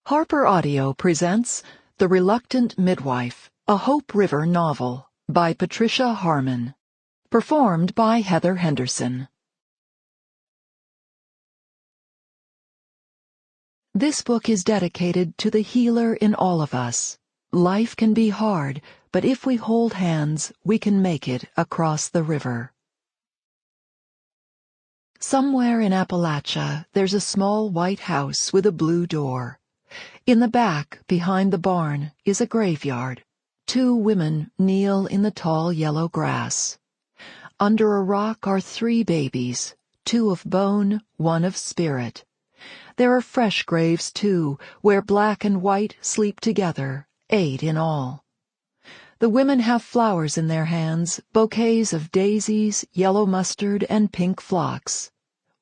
Harper Audio presents The Reluctant Midwife, a Hope River novel by Patricia Harman. Performed by Heather Henderson. This book is dedicated to the healer in all of us. Life can be hard, but if we hold hands, we can make it across the river. Somewhere in Appalachia, there's a small white house with a blue door. In the back, behind the barn, is a graveyard. 2 women kneel in the tall yellow grass. Under a rock are 3 babies, 2 of bone, 1 of spirit. There are fresh graves, too, where black and white sleep together, 8 in all. The women have flowers in their hands, bouquets of daisies, yellow mustard, and pink phlox.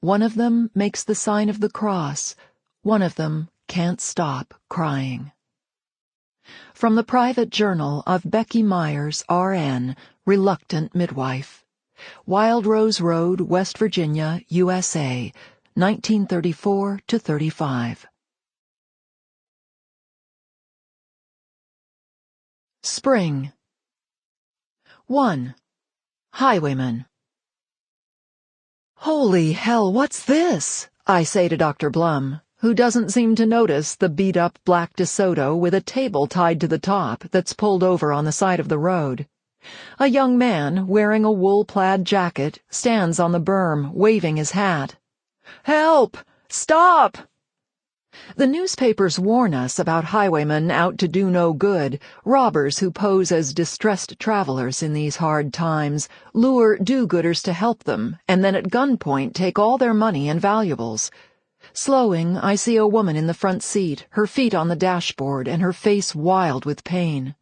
One of them makes the sign of the cross. One of them can't stop crying. From the private journal of Becky Myers, RN, Reluctant Midwife. Wild Rose Road, West Virginia, USA, 1934-35. Spring. 1. Highwayman. Holy hell, what's this? I say to Dr. Blum, who doesn't seem to notice the beat-up black DeSoto with a table tied to the top that's pulled over on the side of the road. A young man, wearing a wool-plaid jacket, stands on the berm, waving his hat. Help! Stop! The newspapers warn us about highwaymen out to do no good, robbers who pose as distressed travelers in these hard times, lure do-gooders to help them, and then at gunpoint take all their money and valuables. Slowing, I see a woman in the front seat, her feet on the dashboard and her face wild with pain.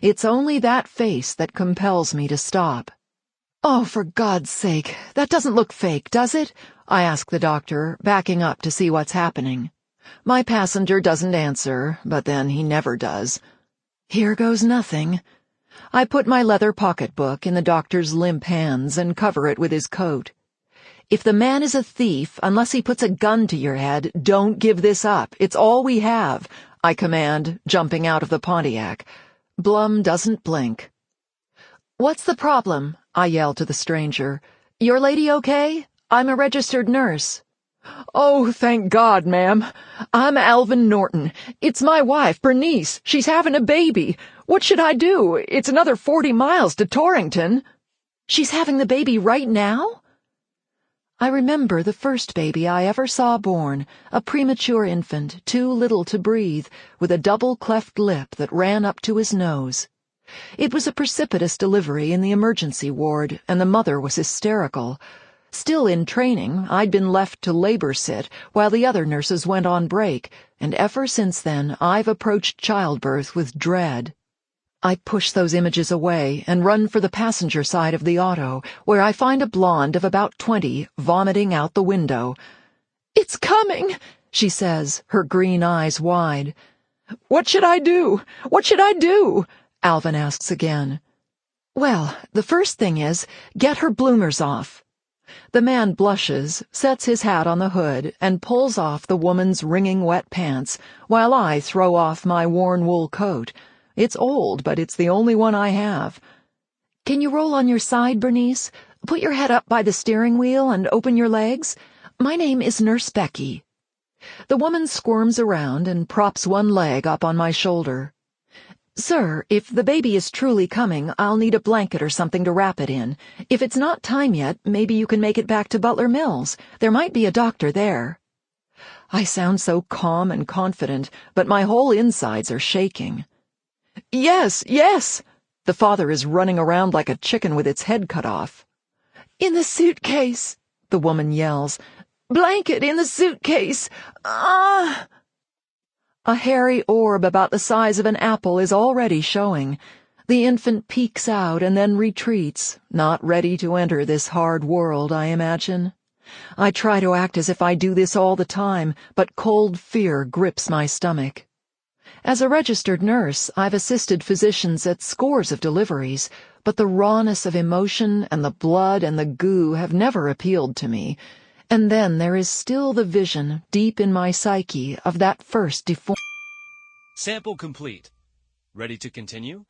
It's only that face that compels me to stop. Oh, for God's sake, that doesn't look fake, does it? I ask the doctor, backing up to see what's happening. My passenger doesn't answer, but then he never does. Here goes nothing. I put my leather pocketbook in the doctor's limp hands and cover it with his coat. If the man is a thief, unless he puts a gun to your head, don't give this up. It's all we have, I command, jumping out of the Pontiac. Blum doesn't blink. What's the problem? I yell to the stranger. Your lady okay? I'm a registered nurse. Oh, thank God, ma'am. I'm Alvin Norton. It's my wife, Bernice. She's having a baby. What should I do? It's another 40 miles to Torrington. She's having the baby right now? I remember the first baby I ever saw born, a premature infant, too little to breathe, with a double cleft lip that ran up to his nose. It was a precipitous delivery in the emergency ward, and the mother was hysterical. Still in training, I'd been left to labor sit while the other nurses went on break, and ever since then I've approached childbirth with dread. I push those images away and run for the passenger side of the auto, where I find a blonde of about 20 vomiting out the window. It's coming, she says, her green eyes wide. What should I do? What should I do? Alvin asks again. Well, the first thing is, get her bloomers off. The man blushes, sets his hat on the hood, and pulls off the woman's wringing wet pants, while I throw off my worn wool coat. It's old, but it's the only one I have. Can you roll on your side, Bernice? Put your head up by the steering wheel and open your legs. My name is Nurse Becky. The woman squirms around and props one leg up on my shoulder. Sir, if the baby is truly coming, I'll need a blanket or something to wrap it in. If it's not time yet, maybe you can make it back to Butler Mills. There might be a doctor there. I sound so calm and confident, but my whole insides are shaking. Yes, yes! The father is running around like a chicken with its head cut off. In the suitcase, the woman yells. Blanket in the suitcase! Ah! A hairy orb about the size of an apple is already showing. The infant peeks out and then retreats, not ready to enter this hard world, I imagine. I try to act as if I do this all the time, but cold fear grips my stomach. As a registered nurse, I've assisted physicians at scores of deliveries, but the rawness of emotion and the blood and the goo have never appealed to me, And then there is still the vision, deep in my psyche, of that first deformed Sample complete. Ready to continue?